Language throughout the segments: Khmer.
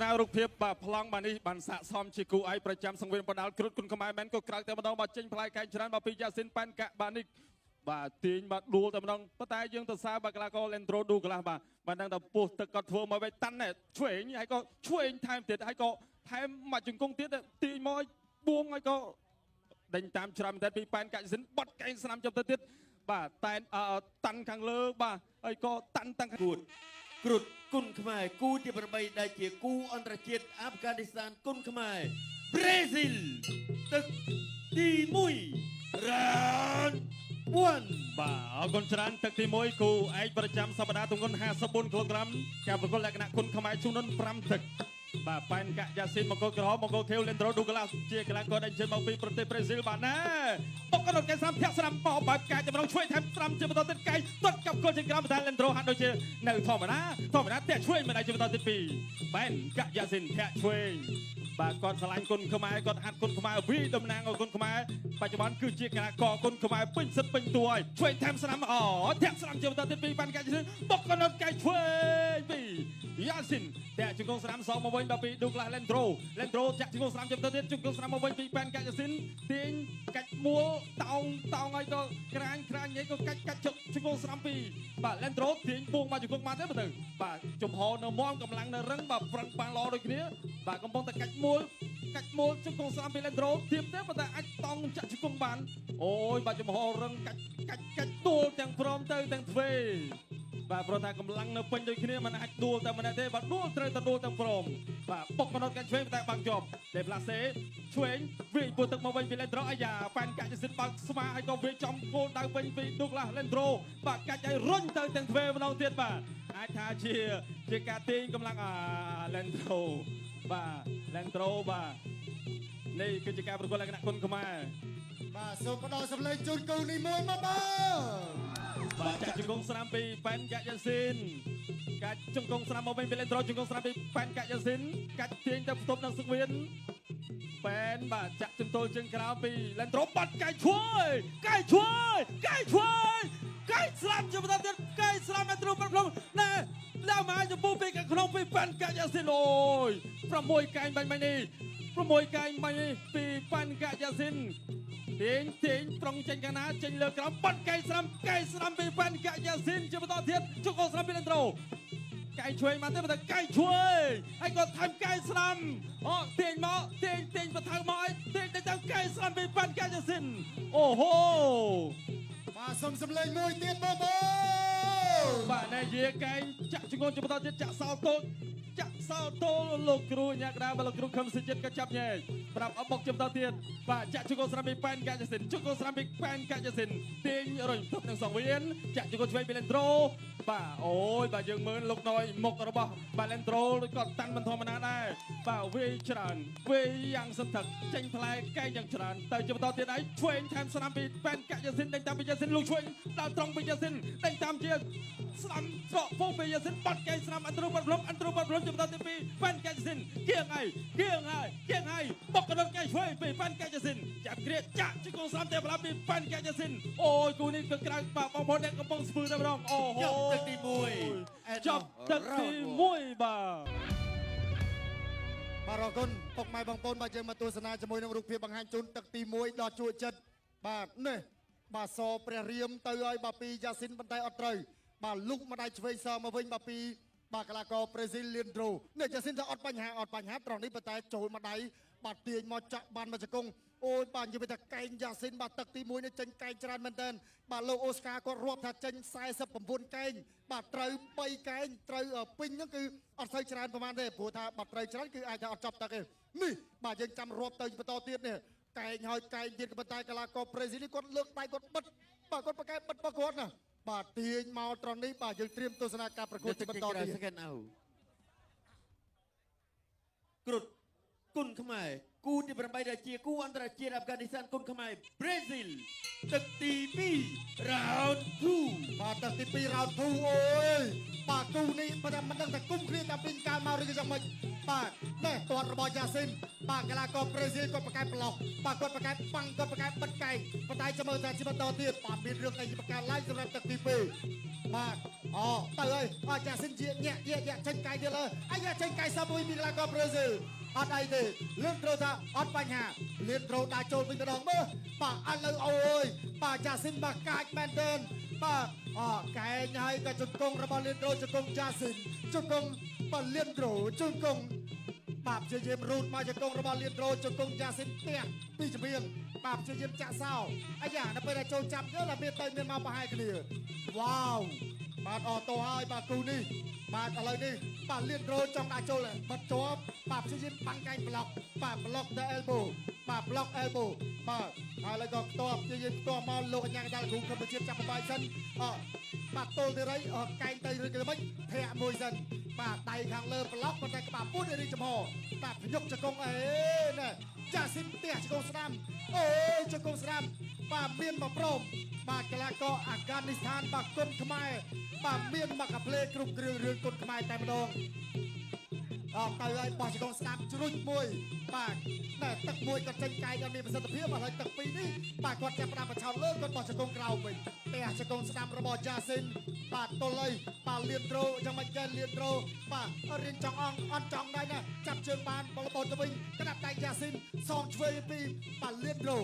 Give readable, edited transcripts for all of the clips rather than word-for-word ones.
นารูปเพียบพลังมานี่บันสะซ้อมชิกูไอประจำสังเวียนปนดาลครุฑคุณขมายแมนก็กลางแต่มาต้องมาจิ้งพลายแข่งชนะมาปียาสินปันกะบานิกบาตีนมาดูแต่มาต้องปะตายยังตัวซาบากลาก็เลนโตรดูกันละมาดังแต่ปูตะกอดทัวมาไปตันเนี่ยช่วยให้ก็ช่วยไทม์เด็ดให้ก็ไทม์มาจึงกงเตี้ยตีมอยบวงให้ก็ดันตามชนะแต่ปีปันกะสินบัดแข่งสนามจบเตี้ยบ่าแต่ตันขังเลือบ่าไอ้ก็ตันตั้งกูดกรุดกุนขมายกูที่ประบายได้เจียกูอันตรจิตอัฟกานิสถานกุนขมายบราซิลตึกตีมุยรานวันบ่าคนชนะตึกตีมุยกูไอ้ประจำสัปดาห์ตรงคน54 กิโลกรัมกับคนแรกนะคนขมายชุนนนพรำตึกบ่าปันกะยาซินมองโกกรอมองโกเคลเลนโดรดูกลาเจียกลาก็ได้เชิญมาปีประเทศบราซิลบ้านนะปกติแกสามเพียรสนามปอบแบบกาจะมาช่วยแทนสนามเจ้าประตูติดไก่ตัดกับโคชิกรามประธานเลนโดรฮันโดเชในทอมนะแต่ช่วยมาได้เจ้าประตูติดปีปันกะยาซินแทะช่วยบ่ากอดสลายคนขมายกอดหัดคนขมายวิ่งดำนางเอาคนขมายปัจจุบันคือเจียกลาก่อคนขมายปิ้งสัตว์ปิ้งตัวช่วยแทนสนามแทนสนามเจ้าประตูติดปีปันกะยาซินปกติแกช่วยปียาซินแต่จุงกงสนาม2มาวันแบบปีดูกลาเลนโดรจากจุงกงสนามจำตัวเด็ดจุงกงสนามมาวันปีปันกะยาซินทิ้งกัดมัวเต่าไงก็กลางยัยก็กัดจุงกงสนามปีบ่าเลนโดรทิ้งบุกมาจุงกงมาได้ปะเถอะบ่าจุ่มหอเนื้อมองกำลังเนื้อรังแบบฟังปางรอโดยนี้บ่ากำปองแต่กัดมัวจุงกงสนามปีเลนโดรทีมเต้ปะแต่อัดตองจากจุงกงบานโอ้ยบ่าจุ่มหอรังกัดตัวแต่งพร้อมเตยแต่งเฟยบ่าประธานกำลังเนื้อเป็นโดยนี้มันอัดดูแต่มันได้บ่าดูเตยแต่ดูแต่งพร้อมบ่าปกมนุษย์กันช่วยแต่บางจบเดฟลาเซ่ช่วยวิ่งปูตึกมาวันปีเลนโดรอายาแฟนกะจะสิบบักสมาให้ก็วิ่งจอมโกดาววันปีดูกลาเลนโดรบ่ากะใจร้อนเตยแต่งเฟยมันเอาเทียนบ่าไอทาเชียกาติงกำลังเลนโดรบ่าเลนโดรบ่านี่คือกิจการประกวดลักษณะคนขมาบ่าส่งกระดองสำเร็จจุนกูนี่มวยมาบ้าบ่าจากจุงกงสนามปีแฟนกะยาซินกัดจุงกงสนามมาเป็นเลนโดรจุงกงสนามปีแฟนกะยาซินกัดเทียงจะตบนักสังเวียนแฟนบ่าจากจุงโตจึงกราวปีเลนโดรปัดไก่ช่วยไก่สลามจะมาตัดไก่สลามเลนโดรปัดพลงแน่แล้วมาจะปูปีกับขนมปีแฟนกะยาซินโอยประมวยไก่ใบไม้นี่ประมวยไก่ใบปีแฟนกะยาซินเทียงตรงเจนกันนะเจนเลือกกระปัดไก่สลามปีแฟนกะยาซินจะมาต่อเทียนจุกโกสลามปีเลนโดรไก่ช่วยมาเต้มาแต่ไก่ช่วยให้ก็ทำไก่สลามเทียงประทางไม้เทียงจะทำไก่สลามปีแฟนกะยาซินโอ้โหบ่าส่งสำเร็จมวยเตี้ยบ้าบ่าในเยี่ยไก่จะจุกโกจะมาต่อเทียนจะสาวโตลูกครูอยากได้บอลครูคำสิจิตกระจับเนี่ยปรับเอาบอกจำต่อเทียนบ่าจะจุกโกสลามปีแฟนกะยาซินจุกโกสลามปีแฟนกะยาซินเทียงอร่อยทุบหนึ่ง2 เวียนจะจุกโกช่วยปีเลนโดรบ่าโอ้ยบ่ายังเหมือนลูกน้อยมกระบบ่าเลนโดรก็ตันมันทอมนาได้บ่าเวียฉลาดเวียยังสถักเจงพลายใกล้ยังฉลาดแต่จะมาต่อเทียนไหนช่วยแทนสนามปีแฟนกะยาซินได้ตามปียาซินลูกช่วยดาวตรงปียาซินได้ตามเชียร์สนามเกาะพงปียาซินปัดไก่สนามอันตรบัดลมจะมาต่อเทียนปีแฟนกะยาซินเกี่ยงไงบอกกระโดดไก่ช่วยปีแฟนกะยาซินจับเกลียดจะจิโกสามเตะพลังปีแฟนกะยาซินโอ้ยกูนี่เป็นกลางปากบอลบอลเด็กกระป๋องสปืนได้ไหมน้องโอ้โหตึกตีมุยจบตึกตีมวยบ่ารอคนตกไม้บางปนบ่าเจอมาตัวสนาจมวยนรูปเพียบังหันจุนตึกตีมวยดอดจุดจัดบ่าเนี่ยบ่าโซเปรียเรียมเตยบ่าปียาซินบันไดอัตรายบ่าลุกมาได้ช่วยซามาวิ่งบ่าปีบ่ากลากอบราซิลเลียนโดรเนี่ยจะสิ้นจะอดปัญหาตรงนี้ปัจจัยโจรมาได้บ่าเตียงมาจับบานมาจะกงโอ้ยบ้านอยู่ไปแต่ไก่ยาซินบ่าตักตีมวยเนี่ยเจนไก่จรันมันเดินบ่าโลโอสกาก็รวบถ้าเจนสายสับผมพูนไก่บ่าเตยใบไก่เตยปิ้งก็คืออัดใส่จรันประมาณนี้ผัวท่าบ่าเตยจรันคืออาจจะอัดจับตะเกียนี่บ่ายังจำรวบเตยประตูเตี้ยเนี่ยไก่หอยไก่ยืนกับปัจจัยกลากอบราซิลก็เลือกไปก็บัดบ่าก็ประกายบัดประกวดนะบ่าเตียงมาตอนนี้บ่ายังเตรียมตัวสนาการประกวดที่ประตูเตี้ยกรุดกุนขมายกูที่ประบายได้เจียกูอันตรจิตอัฟกานิสถานกุนขมายบราซิลตึกตีปีราวน์2บ่าตึกตีปีราวน์2โอ้ยบ่ากูนี่มันตั้งแต่กุ้มเครียดแต่เป็นการมาเรื่องจังมันบ่าแน่ตัวระบายยาซินบ่ากลากอบราซิลก็ประกายปลอกบ่ากดประกายปังก็ประกายบัดไก่ประตายเสมอแต่ชิบันโตเตียนบ่ามีเรื่องในประกายไล่สำหรับตึกตีปี បាទអូទៅហើយអត់យ៉ាស៊ីនជាញាក់ចេញកាយទៀតលើអាយ៉ាចេញកាយសាមួយពីកីឡាករប្រេស៊ីលអត់អីទេលឿនត្រូវថាអត់បញ្ហាលឿនត្រូវដាក់ចូលវិញម្ដងមើលបាទឥឡូវអូយបាទយ៉ាស៊ីនបាទកាចមែនទែនបាទអូកែងហើយក៏ជង្គង់របស់លឿនត្រូវជង្គង់យ៉ាស៊ីនជង្គង់បាទលឿនត្រូវជង្គង់បាទព្យាយាមរូតមកជង្គង់របស់លឿនត្រូវជង្គង់យ៉ាស៊ីនផ្ទះពីជំនាញបាទព្យាយាមចាក់សោអាយ៉ានៅពេលដែលចូលចាប់យកដល់មានទៅមានមកប្រហែលគ្នាវ៉ាវបាទអតោហើយបាទគូនេះបាទឥឡូវនេះបាទលៀនរោចង់ដាក់ចូលបាត់ជាប់បាទព្យាយាមបាំងកែងប្លុកបាទប្លុកទៅ elbow បាទប្លុក elbow បាទហើយឥឡូវក៏ខ្ទាប់ព្យាយាមខ្ទាប់មកលោកអញ្ញាកដាល់គ្រូកម្ពុជាចាប់បាយសិនបាទទល់ទៅរៃកែងទៅឬក៏មិនធាក់មួយសិនបាទដៃខាងលើប្លុកប៉ុន្តែក្បាលពួតរីចំហបាទភ្ញុកចង្គង់អេណែចាស៊ីនផ្ទះចង្គង់ស្ដាំអូយចង្គង់ស្ដាំបាទមានមកព្រមបាទកីឡាករអាហ្វហ្គានីស្ថានបាទគុនខ្មែរបាទមានមកកាផ្លេគ្រប់គ្រឿងរឿងគុនខ្មែរតែម្ដងទៅហើយបោះចង្គង់ស្ដាំជ្រុញមួយបាទតែទឹកមួយក៏ចេញកាយអត់មានប្រសិទ្ធភាពហើយទឹកពីរនេះបាទគាត់ចាប់ផ្ដើមបញ្ឆោតលើគាត់បោះចង្គង់ក្រោមវិញផ្ទះចង្គង់ស្ដាំរបស់យ៉ាស៊ីនបាទទល់ហើយបាទលៀនត្រូយ៉ាងម៉េចកែលៀនត្រូបាទរៀនចង់អត់ចង់ដែរណាចាប់ជើងបានបលបោទៅវិញក្តាប់ដៃយ៉ាស៊ីនសងឆ្វេងពីបាទលៀនត្រូ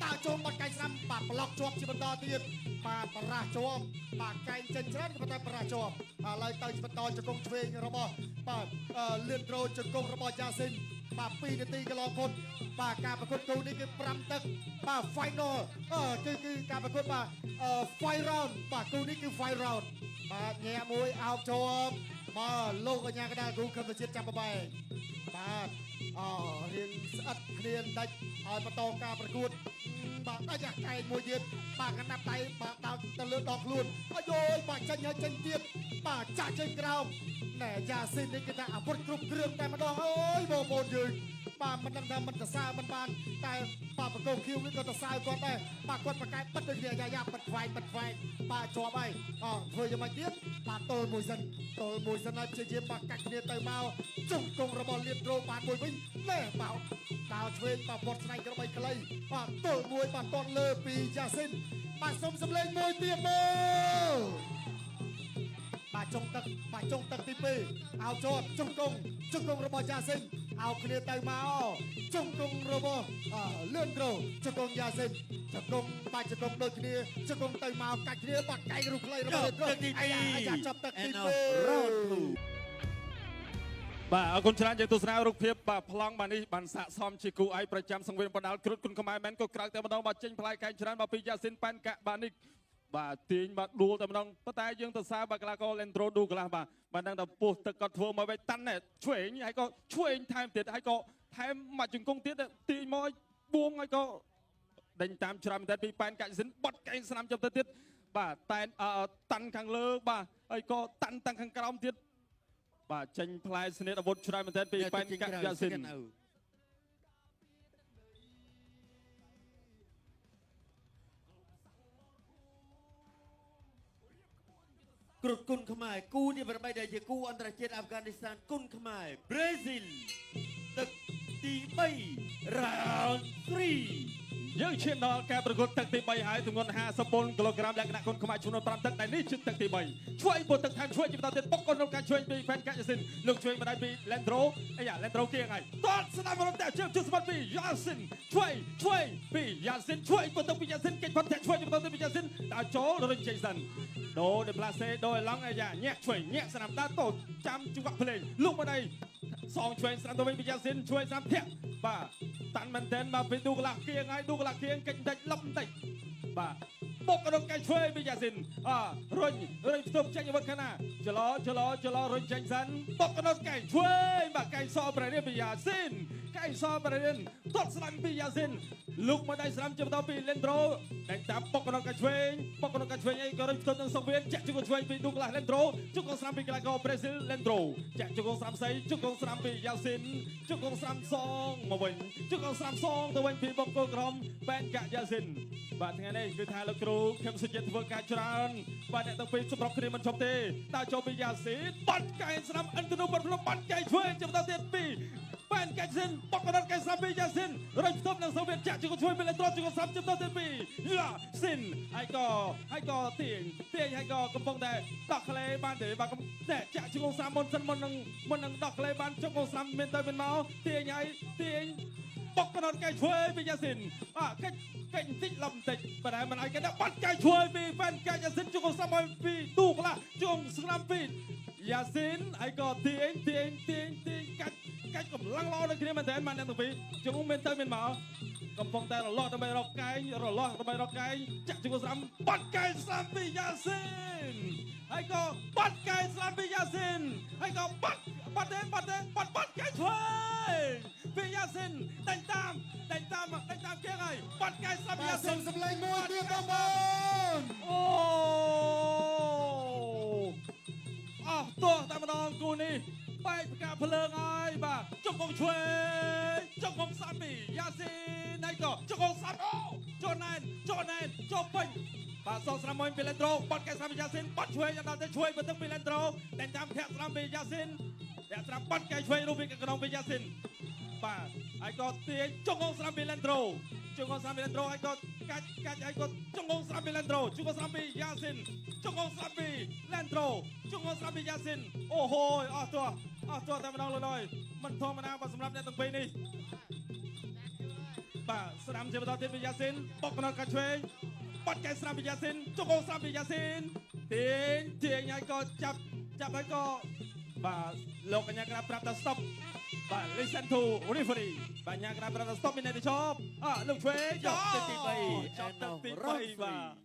ដើរចូលបាត់កែងស្ដាំបាទប្លុកជាប់ជាបន្តទៀតបាទបរះជាប់បាទកែងចេញច្រើនក៏ប៉ុន្តែបរះជាប់ឥឡូវទៅជាបន្តជង្គង់ឆ្វេងរបស់បាទលឿនត្រូជង្គង់របស់យ៉ាស៊ីនបាទ2នាទីកន្លងផុតបាទការប្រកួតគូនេះគឺ5ទឹកបាទ final គឺការប្រកួតបាទ 5 round បាទគូនេះគឺ 5 round បាទញ៉ែមួយអោបជាប់មកលោកកញ្ញាកណ្ដាលគ្រូខឹមទៅជាតិចាប់បែបាទរៀងស្អិតគ្នាដាច់ឲ្យបន្តការប្រកួតបាទដាច់អាកែងមួយទៀតបាទកណ្ដាប់ដៃបាទដោតទៅលើដងខ្លួនអាយយបាទចេញហើយចេញទៀតបាទចាក់ចេញក្រោមណែយ៉ាស៊ីននេះគេថាអាវុធគ្រប់គ្រឿងតែម្ដងអើយបងប្អូនយើងបាទមិនដឹងថាមិនទៅសើមិនបានតែបាទបង្គោលឃីវនេះក៏ទៅសើគាត់ដែរបាទគាត់ប្រកែកបិទដូចគ្នាយ៉ាបិទខ្វែងបាទជាប់ហើយធ្វើយ៉ាងម៉េចទៀតបាទទល់មួយសិនហើយព្យាយាមបាទកាច់គ្នាទៅមកជង្គង់របស់លៀនត្រូបានមួយវិញណែបោតដោឆ្វេងបាទវត្តស្នែងក្របីខ្លីបាទទល់មួយបាទតន់លើពីយ៉ាស៊ីនបាទសុំសម្លេងមួយទៀតមកបាទចុងទឹកទី2អោជាប់ជង្គង់របស់យ៉ាស៊ីនអោគ្នាទៅមកជង្គង់របស់លឿនត្រូជង្គង់យ៉ាស៊ីនជង្គង់ដូចគ្នាជង្គង់ទៅមកកាច់គ្នាបាត់កែងរូបខ្លីរបស់លឿនត្រូអាយ៉ាចាប់ទឹកទី2បាទអរគុណច្រើនយើងទស្សនារូបភាពបាទប្លង់បាទនេះបានស័កសមជាគូឯកប្រចាំសង្វៀនបណ្ដាលគ្រុតគុណខ្មែរមែនក៏ក្រៅតែម្ដងបាទចេញផ្លែកែងច្រើនបាទពីយ៉ាស៊ីនប៉ែនកាក់បាទនេះបាទទាញបាទដួលតែម្ដងប៉ុន្តែយើងទៅសារបាទកីឡាករលេនត្រូឌូកន្លះបាទដឹងតែពោះទឹកគាត់ធ្វើមកវិញតាន់ឆ្វេងហើយក៏ឆ្វេងថែមទៀតហើយក៏ថែមមកជង្គង់ទៀតទាញមកបួងហើយក៏ដេញតាមច្រាំតែពីប៉ែនកាក់យ៉ាស៊ីនបត់កែងស្នាមចាប់ទៅទៀតបាទតែតាន់ខាងលើបាទហើយក៏តាន់ខាងក្រោមទៀតបាទចេញផ្លែស្នេហ៍អាវុធច្រើនមែនទែនពីប៉ែនកាក់យ៉ាស៊ីនគ្រុតគុណខ្មែរគូនេះប្របីដែលជាគូអន្តរជាតិអាហ្វហ្គានីស្ថានគុណខ្មែរប្រេស៊ីលទឹកទី3 round 3យើងឈានដល់ការប្រកួតទឹកទី3ហើយទម្ងន់54គីឡូក្រាមលក្ខណៈគុណខ្មែរចំនួន5ទឹកដែលនេះជាទឹកទី3ឆ្វេងពោះទឹកថែមឆ្វេងជាបន្តទៀតបុកកូនក្នុងការឆ្វេងពីផែនកាក់យ៉ាស៊ីនលោកឆ្វេងបណ្ដាយពីលេនត្រូលេនត្រូគៀងហើយតតស្ដាប់រំតែជើងជិះសម្បត្តិពីយ៉ាស៊ីនឆ្វេងពីយ៉ាស៊ីនឆ្វេងពោះទឹកពីយ៉ាស៊ីនកិច្ចផាត់ឆ្វេងជាបន្តទៀតពីយ៉ាស៊ីនដល់ចូលរិញជេសិនដូដេប្លាសេដូឡង់ញាក់ឆ្វេងញាក់ស្នាមតាតូចចាំចង្វាក់ភ្លេងលោកបណ្ដាយសងឆ្វេងស្នាមទៅវិញពីយ៉ាស៊ីនឆ្វេងស្នាមធាក់បាទតាន់មែនទែនបាទពីឌូកលាគៀងហើយឌូកលាគៀងកិច្ចដាច់លឹបបន្តិចបាទបុកក្នុងកែឆ្វេងពីយ៉ាស៊ីនរុញផ្ទុំចេញវត្តខាងណាចលោរុញចេញសិនបុកក្នុងកែឆ្វេងបាទកែសប្ររៀនពីយ៉ាស៊ីនកែសប្ររៀនទាត់ស្ដាំពីយ៉ាស៊ីនលោកមកដៃស្ដាំជាបន្តពីលេនត្រូតែតាមបុកក្នុងកែឆ្វេងអីក៏រុញផ្ទុំនឹងសង្វៀនចាក់ជង្គង់ឆ្វេងពីឌូកលាលេនત્રોជង្គង់ស្ដាំពីកីឡាករប្រេស៊ីលលេនត្រូចាក់ជង្គង់ស្ដាំស្អីជង្គង់ស្ដាំពីយ៉ាស៊ីនជង្គង់ស្ដាំសងមកវិញជង្គង់ស្ដាំសងទៅវិញពីបង្គោលក្រមប៉ែនកាក់យ៉ាស៊ីនបាទថ្ងៃនេះគឺថាលោកគ្រូខ្ញុំសុចិត្តធ្វើការច្រើនបាទអ្នកទាំងពីរសម្រាប់គ្នាមិនឈប់ទេដើរចូលពីយ៉ាស៊ីនបាត់កែងស្ដាំអិនទៅនោះបាត់ផ្លុំបាត់កែងឆ្វេងចាំតទៀតពីប៉ែន កាច់សិនបកកណ្ដាលកែសាពីយ៉ាសិនរៃផ្ទប់នឹងសូវៀតចាក់ជួយជួយពេលត្រង់ជួយសាប់ជំទាស់ទី2យ៉ាសិនហើយក៏ទាញហើយក៏កំពុងតែដកក្លេបានទេបាទតែចាក់ជួយសាមុនសិនមុននឹងដកក្លេបានជុកសាំមានទៅមានមកទាញហើយទាញបកកណ្ដាលកែជួយពីយ៉ាសិនកិច្ចតិចលំតិចប៉ុន្តែមិនឲ្យកណ្ដាលបាត់កែជួយពីហ្វេនកាច់យ៉ាសិនជួយសាំឲ្យពីទូកឡាជុំស្នាមពីយ៉ាសិនហើយក៏ទាញកាច់កម្លាំងល្អនៅគ្នាមែនតើបានទាំងពីរជុំមានទៅមានមកកំពុងតែរលាស់ដើម្បីរកកែងចាក់ជង្គង់ស្រាំបាត់កែងស្រាំពីយ៉ាសិនហើយក៏បាត់កែងស្រាំពីយ៉ាសិនហើយក៏បាត់កែងធ្វើពីយ៉ាសិនដេញតាមគេហើយបាត់កែងស្រាំពីយ៉ាសិន សម្លេងមួយទៀតបងប្អូន អូទោះតែម្ដងគូនេះបែកផ្កាភ្លើងហើយបាទជង្គង់ឆ្វេងជង្គង់សាពីយ៉ាស៊ីណៃក៏ជង្គង់សាប់ចូលណែនចូលពេញបាទសងស្រាំមួយពីលេនត្រូបាត់កែស្រាំពីយ៉ាស៊ីនបាត់ឆ្វេងដល់ទៅឆ្វេងទៅទឹកពីលេនត្រូតែតាមធាក់ស្រាំពីយ៉ាស៊ីនធាក់ស្រាំបាត់កែឆ្វេងរូបពីក្នុងពីយ៉ាស៊ីនបាទហើយក៏ទាញជង្គង់ស្រាំពីលេនត្រូហើយក៏កាច់ហើយក៏ជង្គង់ស្រាំពីលេនត្រូជង្គង់ស្រាំពីយ៉ាស៊ីនជង្គង់ស្រាំពីលេនត្រូជង្គង់ស្រាំពីយ៉ាស៊ីនអូហូយអស់ទោះតែម្ដងលើយមិនធម្មតាបាទសម្រាប់អ្នកទាំងពីរនេះបាទស្រាំជាបន្តទៀតពីយ៉ាស៊ីនបុកកណ្ដាលកាច់ឆ្វេងបាត់កែស្រាំពីយ៉ាស៊ីនជង្គង់ស្រាំពីយ៉ាស៊ីនទាញហើយក៏ចាប់ហើយក៏បាទលោកកញ្ញាក្រាបប្រាប់ថា stop បាទ listen to referee បាទកញ្ញាក្រាបប្រាប់ថា stop មានតែឈប់លោកឆ្វេងចប់ទឹកទី3បាទ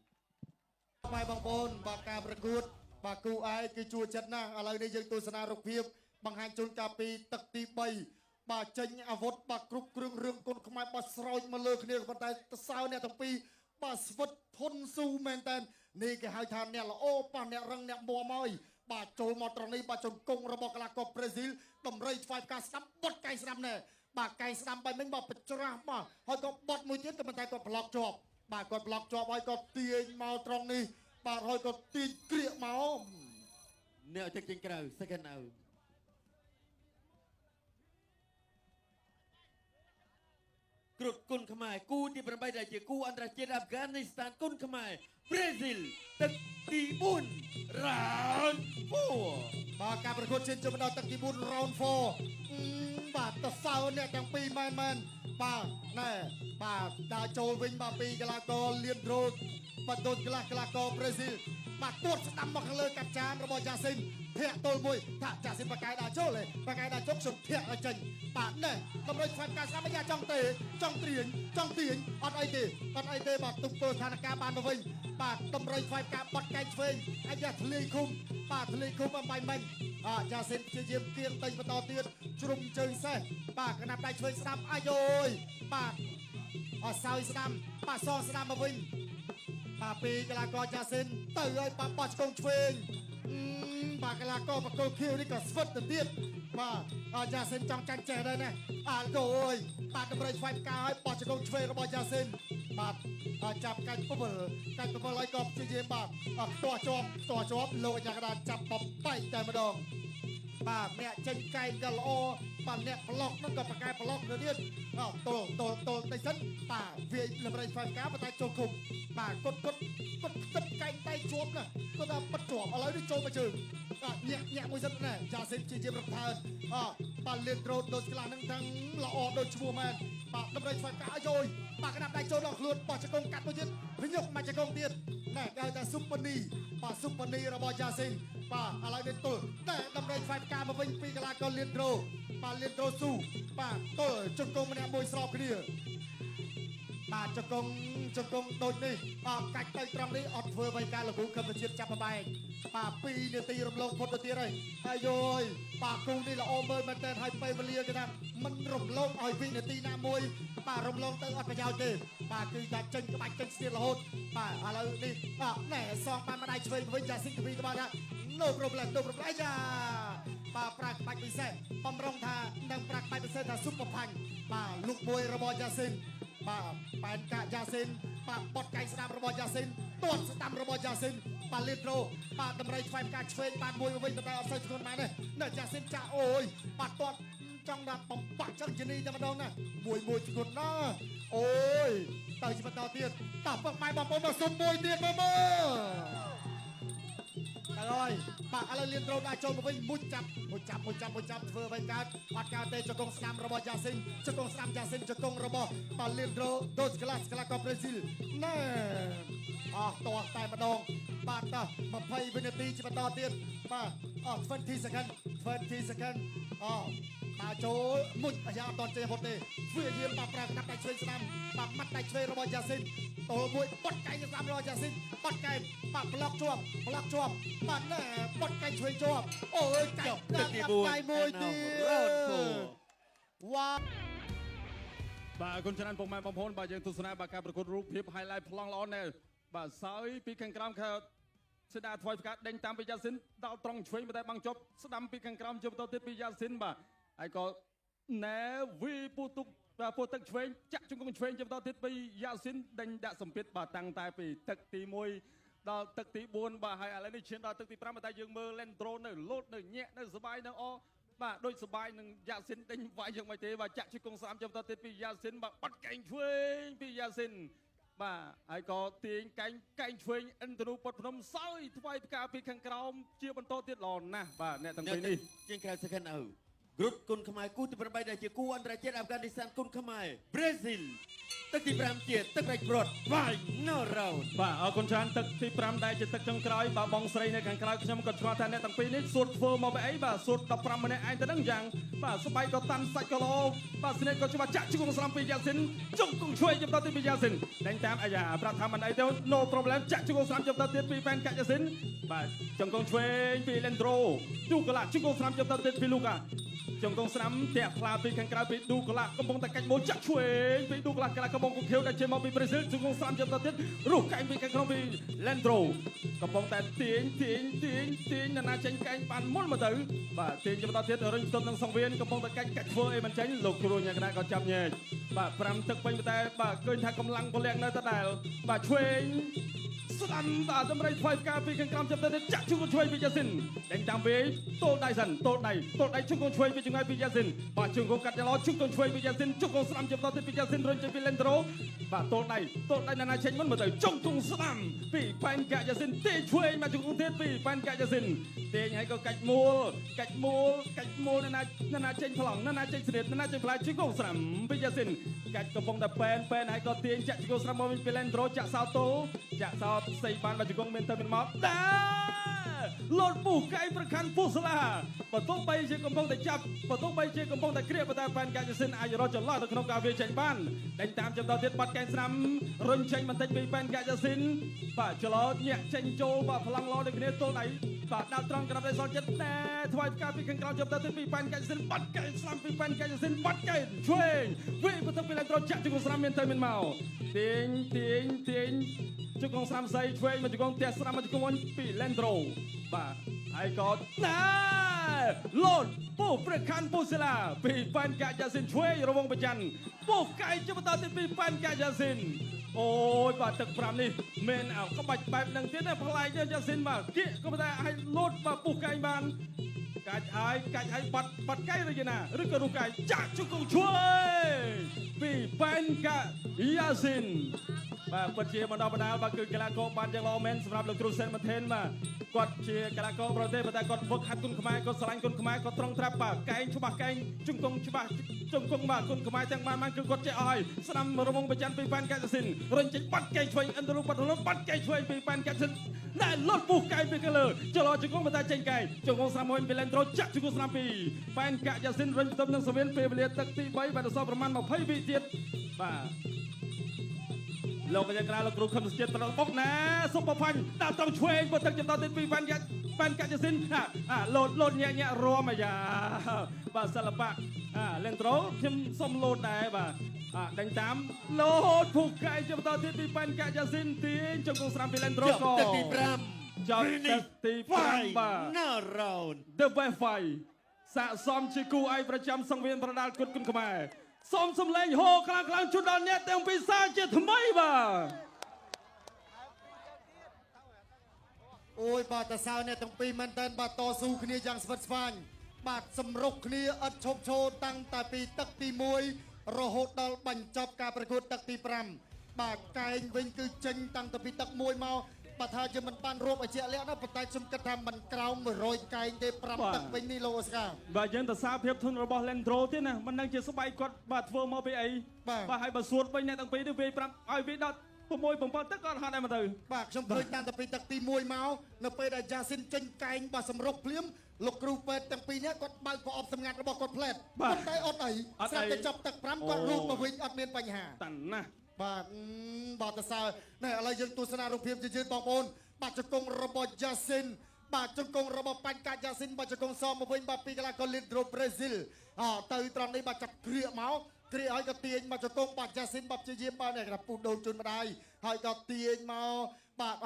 បាយបងប្អូនបាទការប្រកួតបាទគូឯងគឺជួចិត្តណាស់ឥឡូវនេះយើងទស្សនារូបភាពបង្ហាញជូនកាលពីទឹកទី3បាទចេញអាវុធបាទគ្រប់គ្រឿងរឿងគុណខ្មែរបាទស្រោចមកលើគ្នាប៉ុន្តែតសៅអ្នកទាំងពីរបាទស្វិតធន់ស៊ូមែនតើនេះគេហៅថាអ្នកល្អបាទអ្នករឹងអ្នកមាំហើយបាទចូលមកត្រង់នេះបាទជង្គង់របស់កីឡាករប្រេស៊ីលតម្រុយឆ្វៃផ្កាស្ដាប់បត់កែងស្ដាប់ណែបាទកែងស្ដាប់បែបនេះបាទបច្រាស់បាទហើយក៏បត់មួយទៀតក៏ប៉ុន្តែគាត់ប្លុកជាប់បាទគាត់ប្លុកជាប់ហើយក៏ទាញមកត្រង់នេះបាទហើយក៏ទាញក្រៀកមក អ្នកទឹកចេញក្រៅ second out គ្រុតគុណខ្មែរគូទី8ដែលជាគូអន្តរជាតិអាហ្វហ្គានីស្ថានគុណខ្មែរប្រេស៊ីលទឹកទី4 round 4បាទការប្រកួតជិនជម្នរទឹកទី4 round 4បាទតសៅអ្នកទាំងពីរមែនបាទណែបាទដើរចូលវិញបាទពីកីឡាករលៀនរ៉ូបាទដូនកីឡាករប្រេស៊ីលបាទទួតស្ដាំមកខាងលើកាត់ចានរបស់យ៉ាស៊ីនធាក់ទល់មួយថាយ៉ាស៊ីនបកាយដើរចូលឯងបកាយដើរជុកសុំធាក់ឲ្យចេញបាទណែតម្រុយស្វាយការស្ដាំយ៉ាចង់ទាញអត់អីទេបាទទុកទល់ស្ថានភាពបានទៅវិញបាទតម្រុយស្វាយការបត់កែងឆ្វេងអាយ៉ាធ្លាយឃុំអំបាយមិញយ៉ាស៊ីនព្យាយាមគៀងដេញបន្តទៀតជ្រុំជើងសេះបាទកណាប់ដៃឆ្វេងស្ដាំអាយយបាទអសោយស្ដាំបាទសងស្ដាំមកវិញបាទពីកីឡាករយ៉ាស៊ីនទៅឲ្យបាត់បោះឆ្កងឆ្វេងបាទកីឡាករបកគោខៀវនេះក៏ស្វិតទៅទៀតបាទយ៉ាស៊ីនចង់ចាញ់ចេះដែរណាគោអើយបាទតម្រុយស្វែងផ្កាឲ្យបោះឆ្កងឆ្វេងរបស់យ៉ាស៊ីនបាទចាប់កាច់ពវលឲ្យក៏ព្យាយាមបាទផ្ទាស់ជាប់លោកអាចារ្យកដាចាប់បបែកតែម្ដងបាទអ្នកចេញកែងក៏ល្អបាទអ្នកប្លុកនោះក៏ប្រកែប្លុកទៅទៀតទល់តែសិនបាទវាតម្រុយស្វែងផ្កាប៉ុន្តែចូលគុំបាទគាត់ទឹកកែងដៃជាប់ណាគាត់ថាបិទជាប់ឥឡូវនេះចូលមកជើងញាក់មួយសិនណាចាសិនជារំភើបបាទលៀនត្រូដូចខ្លះហ្នឹងទាំងល្អដូចឈ្មោះមែនបាទតម្រុយស្វែងផ្កាឲ្យយយបាទកណាប់ដៃចូលដល់ខ្លួនបោះជង្គង់កាត់មួយទៀតភ្ញុកមកជង្គង់ទៀតណែគេហៅថាស៊ុបនីរបស់យ៉ាស៊ីនបាទឥឡូវនេះទល់តែតម្រុយស្វែងផ្កាមកវិញពីកីឡាករលៀនត្រូបាទលៀនត្រូស៊ូបាទទល់ជង្គង់ម្នាក់មួយស្របគ្នាបាទជង្គង់ដូចនេះកាច់ទៅត្រង់នេះអត់ធ្វើអ្វីការលោកគ្រូខឹមជាតិចាប់បបែកបាទ2នាទីរំលងផុតទៅទៀតហើយយយបាទគូនេះល្អមើលមែនតើឲ្យពេលវេលាគេថាមិនរំលងឲ្យវិនាទីណាមួយបាទរំលងទៅអត់ប្រយោជន៍ទេបាទគឺថាចេញក្បាច់ចេញស្ទៀនរហូតបាទឥឡូវនេះណែសងបានម្ដាយឆ្វេងវិញយ៉ាស៊ីនគីក្បាលថា no problem អាយ៉ាបាទប្រាក់ក្បាច់ពិសេសបំរុងថានឹងប្រាក់ក្បាច់ពិសេសថាស៊ុបផាញ់បាទលោកមួយរបស់យ៉ាស៊ីនបាទបែនកាយ៉ាស៊ីនបាទបត់កែងស្ដាំរបស់យ៉ាស៊ីនទាត់ស្ដាំរបស់យ៉ាស៊ីនបាទលីត្រូបាទតម្រៃឆ្វេងការឆ្វេងបានមួយវិញតែអត់សូវធ្ងន់បានទេនៅយ៉ាស៊ីនចាក់អូយបាទទាត់ ចង់ដាក់បំបាក់ចឹងជានេះតែម្ដងណាមួយជគុណណាអូយទៅជាបន្តទៀតតោះពុកម៉ែបងប្អូនមកសុំមួយទៀតមើលទៅហើយបាទឥឡូវលៀនត្រូដាក់ចូលមកវិញមួយចាប់ធ្វើអ្វីកើតអត់កើតទេជង្គង់ស្នាមរបស់យ៉ាស៊ីនជង្គង់ស្នាមយ៉ាស៊ីនជង្គង់របស់បាទលៀនត្រូដូចក្លាកប្រេស៊ីលណែអស់តោះតែម្ដងបាទតោះ20វិនាទីជាបន្តទៀតបាទ20 second បាទចូលមុជអាយ៉ាអត់តចេះហត់ទេវាយាមបាទប្រើកាប់ដៃឆ្វេងស្ដាំបាទមាត់ដៃឆ្វេងរបស់យ៉ាស៊ីនតោមួយបត់កែងស្ដាំរបស់យ៉ាស៊ីនបត់កែងបាទប្លុកជាប់បាទណែបត់កែងឆ្វេងជាប់អូយកាប់ដៃមួយទៀតវ៉ា បាទអរគុណច្រើនពុកម៉ែបងប្អូនបាទយើងទស្សនាបាទការប្រកួតរូបភាព highlight ប្លង់ល្អណាស់បាទសោយពីខាងក្រោមខែសេដាថ្វាយផ្កាដេញតាមពីយ៉ាស៊ីនដល់ត្រង់ឆ្វេងតែបាំងជប់ស្ដាំពីខាងក្រោមជប់ទៅទៀតពីយ៉ាស៊ីនបាទហើយក៏ណែវីពូទុកពោះទឹកឆ្វេងចាក់ជង្គង់ឆ្វេងជប់ទៅទៀតពីយ៉ាស៊ីនដេញដាក់សម្ពាធបាទតាំងតែពីទឹកទី1ដល់ទឹកទី4បាទហើយឥឡូវនេះឈានដល់ទឹកទី5តែយើងមើល Lendro នៅលោតនៅញាក់នៅសបាយនៅអបាទដូចសបាយនឹងយ៉ាស៊ីនដេញវាយយ៉ាងម៉េចទេបាទចាក់ជង្គង់ស្រាមចាប់តទៀតពីយ៉ាស៊ីនបាទបាត់កែងឆ្វេងពីយ៉ាស៊ីនបាទហើយក៏ទាញកែងឆ្វេងឥន្ទនូពុតភ្នំសោយថ្វាយផ្កាពីខាងក្រោមជាបន្តទៀតល្អណាស់បាទអ្នកទាំងពីរនេះជាងក្រៅសកិនអើគ្រុតគុណខ្មែរគូទី8ដែលជាគូអន្តរជាតិអាហ្វហ្គានីស្ថានគុណខ្មែរប្រេស៊ីលទឹកទី5ជាទឹករាច់ព្រាត់វាយណូរ៉ោនបាទអរគុណច្រើនទឹកទី5ដែលជាទឹកចុងក្រោយបាទបងស្រីនៅខាងក្រៅខ្ញុំក៏ឆ្ងល់ថាអ្នកទាំងពីរនេះសួតធ្វើមកពីអីបាទសួត15ម្នាក់ឯងទៅនឹងយ៉ាងបាទស្បែកក៏តាន់សាច់ក៏ល្អបាទស្នេហ៍ក៏ច្បាស់ចាក់ជង្គង់ស្រាំពីយ៉ាស៊ីនជង្គង់ឆ្វេងចាប់ទៅពីយ៉ាស៊ីនដេញតាមអាយ៉ាប្រាប់ថាមិនអីទេ no problem ចាក់ជង្គង់ស្រាំចាប់ទៅទៀតពីហ្វេនកាយ៉ាស៊ីនបាទជង្គង់ឆ្វេងពី Lendro ទូកឡាជង្គង់ស្រាំចាប់ទៅទៀតពីលូកាជង្គង់ស្រាំតាក់ខ្លាពីខាងក្រៅពីឌូក្លាកំពុងតែកាច់មួយចាក់ឆ្វេងពីឌូក្លាកំពុងខៀវដែលចេញមកពីប្រេស៊ីលជង្គង់ស្រាំចាប់ទៅទៀតរុះកែងពីខាងក្នុងពី Lendro កំពុងតែទាញណានាចេញកែងបានមុនមកទៅបាទទាញចាប់ទៅទៀតរុញផ្ទុំនឹងសង្វៀនកំពុងតែកាច់ធ្វើអីមិនចេញលោកគ្រូញ៉ាំក្តាក៏ចាប់ញែកបាទ5ទឹកពេញតែបាទឃើញថាកម្លាំងពលំនៅដដែលបាទឆ្វេងស្ដាំបាទតម្រៃថ្វាយផ្កាពីខាងក្រោមចាប់ទៅចាក់ជង្គង់ឆ្វេងពីយ៉ាស៊ីនដេញតាមពីតូលដៃសិនតូលដៃជង្គង់ឆ្វេងពីចង្អែពីយ៉ាស៊ីនបាទជង្គង់កាត់ចលោជង្គង់ឆ្វេងពីយ៉ាស៊ីនជង្គង់ស្ដាំចាប់ទៅពីយ៉ាស៊ីនរុញចេញពី Lendro បាទតូលដៃណានាចេញមុនមកទៅជង្គង់ស្ដាំពីប៉ែនកាយ៉ាស៊ីនទេឆ្វេងមកជង្គង់ទៀតពីប៉ែនកាយ៉ាស៊ីនទេហើយក៏កាច់មូលណានាចេញប្លង់ណានាចេញស្រីណានាចេញផ្លែជង្គង់ស្ដាំពីយ៉ាស៊ីនកាច់កំពុងតែប៉ែនហើយក៏ទាញចាក់ជង្គង់ស្ដាំមកវិញពី Lendro ចាក់សោតូចាក់សោតស្អីបានមកជង្គង់មានទៅមានមកដែរលោតពុះកែងប្រខាន់ពុះស្លាបើទោះបីជាកំពុងតែចាប់បើទោះបីជាកំពុងតែគ្រាបតែប៉ែនកាយ៉ាស៊ីនអាចរត់ចន្លោះទៅក្នុងការវាចេញបានដេញតាមចំតទៀតបាត់កែងស្រាំរុញចេញបន្តិចពីប៉ែនកាយ៉ាស៊ីនបាទចលោញាក់ចេញចូលបាទប្លង់ឡដូចគ្នាទល់ដៃបាទដាក់ត្រង់ក្រាបដៃសល់ចិត្តតែថ្វាយផ្កាពីខាងក្រោមចំតទៀតពីប៉ែនកាយ៉ាស៊ីនបាត់កែងស្រាំពីប៉ែនកាយ៉ាស៊ីនបាត់កែងឆ្វេងវិញបន្ទុកពីឡើងត្រង់ចាក់ជង្គង់ស្រាំមានទៅមានមកទាញជង្គង់ស្រាំស្អីឆ្វេងមកជង្គង់ផ្ទះស្រាំមកជង្គង់វិញពី Lendro បាទហើយក៏ណាលោតពុះប្រខាន់ពុះសិលាពីប៉ែនកាយ៉ាស៊ីនឆ្វេងរវងប្រច័នពុះកែងជិះបន្តទៀតពីប៉ែនកាយ៉ាស៊ីនអូយបាទទឹក5នេះមានក្បាច់បែបហ្នឹងទៀតណាប្លែកទេយ៉ាស៊ីនបាទគៀកក៏តែឲ្យលោតបាទពុះកែងបានកាច់ឲ្យបាត់កែងឬយ៉ាងណាឬក៏រុះកែងចាក់ជង្គង់ឆ្វេងពីប៉ែនកាយ៉ាស៊ីនបាទពិតជាបណ្ដោះបណ្ដាលបាទគឺកីឡាករបានយ៉ាងល្អមែនសម្រាប់លោកគ្រូសេនម៉ាថេនបាទគាត់ជាកីឡាករប្រទេសប៉ុន្តែគាត់វឹកហាត់គុណខ្មែរគាត់ស្រឡាញ់គុណខ្មែរគាត់ត្រង់ត្រាប់បាទកែងច្បាស់កែងជង្គង់ច្បាស់ជង្គង់បាទគុណខ្មែរទាំងបានគឺគាត់ចេះអស់ហើយស្ដាំរវងប្រច័នពីប៉ែនកាយ៉ាស៊ីនរុញចេញបាត់កែងឆ្វេងឥន្ទរូបបាត់លុបបាត់កែងឆ្វេងពីប៉ែនកាយ៉ាស៊ីនណែលុតពុះកែងពីលើចលោជង្គង់បន្តចេញកែងជង្គង់ស្រាំមួយពី Lendro ចាក់ជង្គង់ស្រាំពីប៉ែនកាយ៉ាស៊ីនរុញផ្ទុំនឹងសវៀនពេលវេលាទឹកទី3បាទដល់សល់ប្រមាណ20វិទៀតបាទលោកកញ្ញាក្រៅលោកគ្រូខំជាតិប្រឡងបុកណាសុំបផាញ់ដាក់ត្រង់ឆ្វេងបើទឹកចំតទៅពីប៉ែនកាយ៉ាស៊ីនលោតញាក់រមអាយ៉ាបាទសិល្បៈLendro ខ្ញុំសុំលោតដែរបាទដេញតាមលោតភូកែងចំតទៅពីប៉ែនកាយ៉ាស៊ីនទាញជង្គង់ស្រាំពី Lendro ក៏ទឹកទី5ចប់ទឹកទី5បាទ ណូរ៉ោន The Best Fight សាកសមជាគូឯកប្រចាំសង្វៀនប្រដាល់គុណខ្មែរសូមសំឡេងហូខ្លាំងជូនដល់អ្នកទាំងពីរសាជាថ្មីបាទអូយបាទតសៅអ្នកទាំងពីរមែនតើបាទតស៊ូគ្នាយ៉ាងស្វិតស្វាញ បាទសម្រុកគ្នាឥតឈប់ឈរតាំងតែពីទឹកទី1រហូតដល់បញ្ចប់ការប្រកួតទឹកទី5បាទកែងវិញគឺចេញតាំងតែពីទឹក1មកបើថាយើងមិនបានរួមឲ្យជាក់លាក់ណាប៉ុន្តែខ្ញុំគិតថាមិនក្រោម100កែងទេ5ទឹកវិញនេះលោកអូស្ការ បាទយើងទៅសារភាពធន់របស់ Lendro ទៀតណាមិនដឹងជាស្បែកគាត់បាទធ្វើមកពីអីបាទហើយបើសួតវិញអ្នកទាំងពីរនេះវា5ឲ្យវាដល់6 7ទឹកក៏អត់ហត់ដែរមកទៅ បាទខ្ញុំឃើញតាំងតែពីទឹកទី1មកនៅពេលដែលយ៉ាស៊ីនចេញកែងបាទសម្រុកភ្លាមលោកគ្រូពេទ្យទាំងពីរនេះគាត់បើកប្រអប់សម្ងាត់របស់គាត់ផ្លែតប៉ុន្តែអត់អីស្រាប់តែចាប់ទឹក5គាត់រូបមកវិញអត់មានបញ្ហា តាន់ណាស់ បាទបាទតសើណែឥឡូវយើងទស្សនារូបភាពយឺតបងប្អូនបាទជង្គង់របស់យ៉ាស៊ីនបាទជង្គង់របស់បាញ់កាច់យ៉ាស៊ីនបាទជង្គង់សមកវិញបាទពីកីឡាករលីដ្រូប្រេស៊ីលទៅត្រង់នេះបាទចាប់គ្រាកមកគ្រាកហើយក៏ទាញមកជង្គង់បាទយ៉ាស៊ីនបាទព្យាយាមបាទនេះគេថាពូដូនជូនម្ដាយហើយក៏ទាញមកបាទ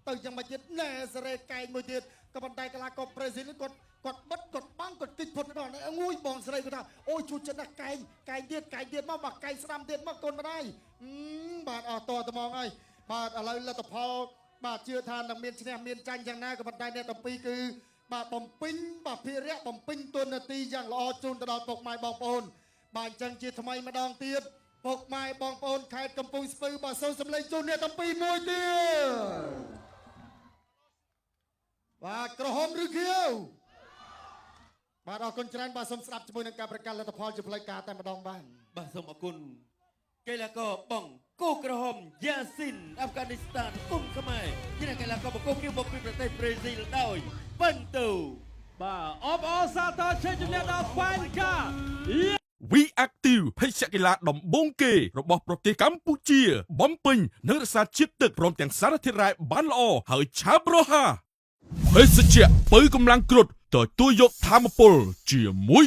ទៅយ៉ាងម៉េចទៀតណែសេរីកែងមួយទៀតក៏ប៉ុន្តែកីឡាករប្រេស៊ីលគាត់បិទគាត់បាំងគាត់គិតផុតដល់ងួយបងស្រីគាត់ថាអូយជួយចិត្តណាស់កែងទៀតមកបាទកែងស្ដាំទៀតមកកូនម្ដាយបាទអស់តត្មងហើយបាទឥឡូវលទ្ធផលបាទជឿថានឹងមានឈ្នះមានចាញ់យ៉ាងណាក៏ប៉ុន្តែអ្នកទាំងពីរគឺបាទបំពេញបាទភារៈបំពេញតួនាទីយ៉ាងល្អជូនទៅដល់ពុកម៉ែបងប្អូនបាទអញ្ចឹងជាថ្មីម្ដងទៀតពុកម៉ែបងប្អូនខេត្តកំពង់ស្ពឺបាទសូមសម្លេងជូនអ្នកទាំងពីរមួយទៀតបាទក្រហមឬខៀវបាទអរគុណច្រើនបាទសូមស្ដាប់ជាមួយនឹងការប្រកាសលទ្ធផលជាផ្លូវការតែម្ដងបាទ បាទសូមអរគុណកីឡាករបងគោក្រហមយ៉ាស៊ីនអាហ្វហ្គានីស្ថានគុំខ្មែរជាកីឡាករបង្គោលគីវមកពីប្រទេសប្រេស៊ីលដោយបន្ទូ បាទអបអរសាទរជ័យជំនះដល់បាញ់កា We Active ភេសជ្ជៈកីឡាដំបូងគេរបស់ប្រទេសកម្ពុជាបំពេញនិងរក្សាជាតិទឹកព្រមទាំងសារធាតុរ៉ែបានល្អហើយឆាប់រហ័សភេសជ្ជៈពៅកម្លាំងគ្រុឌទទួលយកធម៌ពលជាមួយ